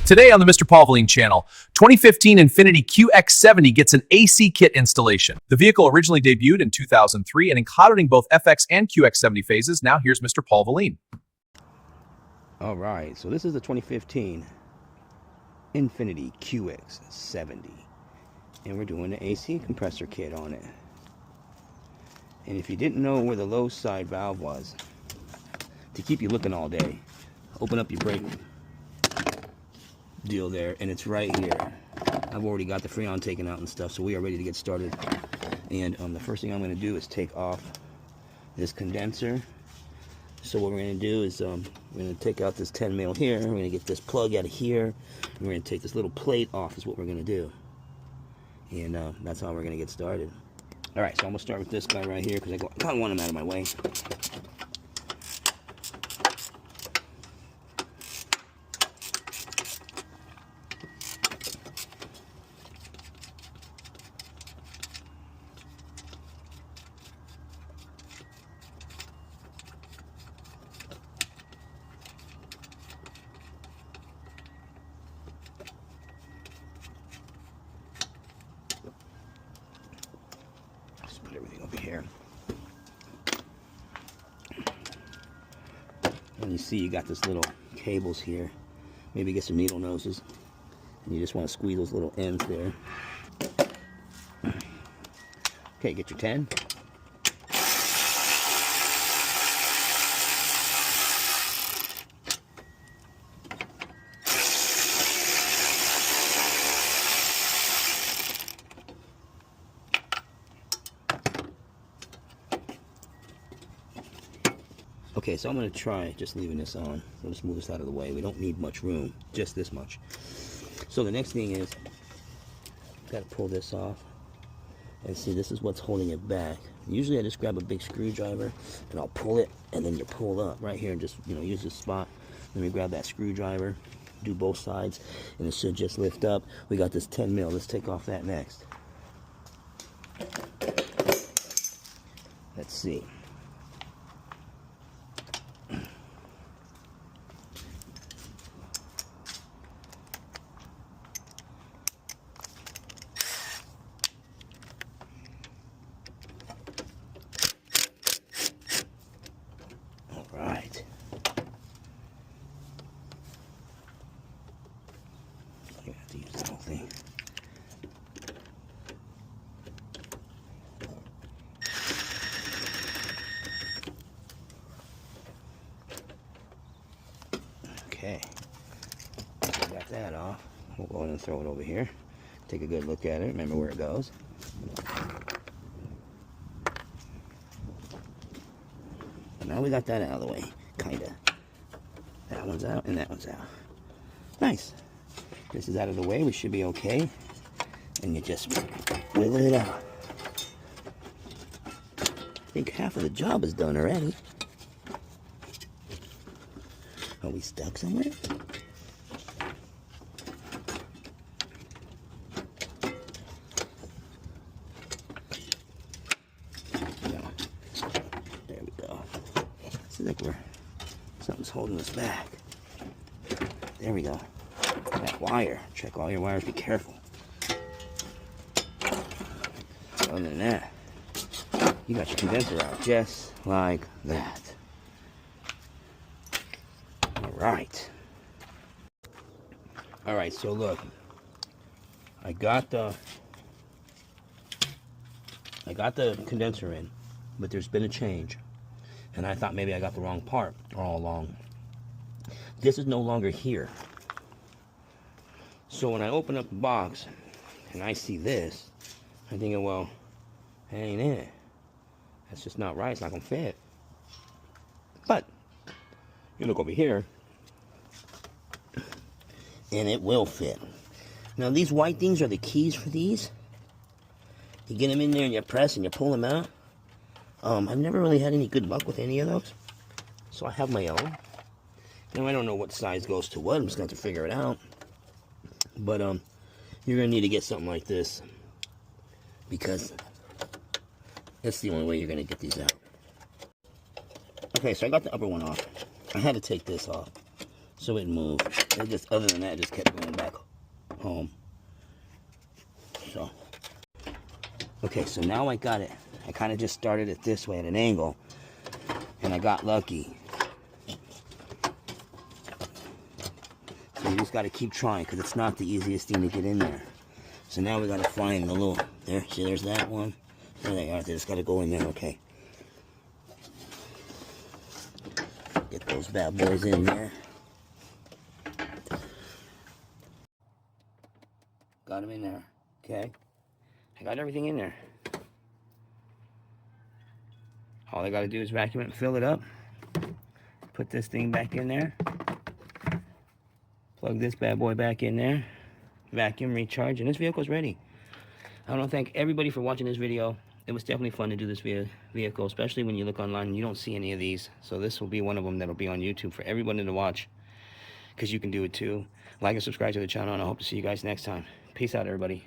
Today on the Mr. Paul channel, 2015 Infiniti QX-70 gets an AC kit installation. The vehicle originally debuted in 2003 and including both FX and QX-70 phases. Now here's Mr. Paul Valine. All right, so this is the 2015 Infiniti QX-70, and we're doing the AC compressor kit on it. And if you didn't know where the low side valve was, to keep you looking all day, open up your brake deal there, and it's right here. I've already got the Freon taken out and stuff, so we are ready to get started. And the first thing I'm going to do is take off this condenser. So what we're going to do is we're going to take out this 10 mil here. We're going to get this plug out of here. And we're going to take this little plate off is what we're going to do. And that's how we're going to get started. All right, so I'm going to start with this guy right here because I kind of want him out of my way. Put everything over here. And you see you got this little cables here. Maybe get some needle noses. And you just want to squeeze those little ends there. Okay, get your 10. Okay, so I'm going to try just leaving this on. So let's move this out of the way. We don't need much room, just this much. So the next thing is, got to pull this off. And see, this is what's holding it back. Usually I just grab a big screwdriver and I'll pull it, and then you pull up right here and just, use this spot. Then we grab that screwdriver, do both sides, and it should just lift up. We got this 10 mil. Let's take off that next. Let's see. Right. You have to use the whole thing. Okay. Got that off. We'll go ahead and throw it over here. Take a good look at it. Remember where it goes. Now we got that out of the way, kinda. That one's out and that one's out. Nice. This is out of the way. We should be okay. And you just wiggle it out. I think half of the job is done already. Are we stuck somewhere? Like something's holding us back. There we go. That wire. Check all your wires. Be careful. Other than that, you got your condenser out just like that. All right. All right. So look, I got the condenser in, but there's been a change. And I thought maybe I got the wrong part all along. This is no longer here. So when I open up the box and I see this, I'm thinking, well, that ain't it. That's just not right. It's not going to fit. But you look over here, and it will fit. Now these white things are the keys for these. You get them in there and you press and you pull them out. I've never really had any good luck with any of those, so I have my own. Now I don't know what size goes to what. I'm just going to have to figure it out. But you're going to need to get something like this because that's the only way you're going to get these out. Okay, so I got the upper one off. I had to take this off so it moved. It just, other than that, just kept going back home. So, okay, so now I got it. I kind of just started it this way at an angle, and I got lucky. So you just got to keep trying, because it's not the easiest thing to get in there. So now we got to find the little, there, see, there's that one. There they are, they just got to go in there, okay. Get those bad boys in there. Got them in there, okay. I got everything in there. All I got to do is vacuum it and fill it up. Put this thing back in there. Plug this bad boy back in there. Vacuum, recharge, and this vehicle's ready. I want to thank everybody for watching this video. It was definitely fun to do this vehicle, especially when you look online and you don't see any of these. So this will be one of them that'll be on YouTube for everybody to watch, because you can do it too. Like and subscribe to the channel, and I hope to see you guys next time. Peace out, everybody.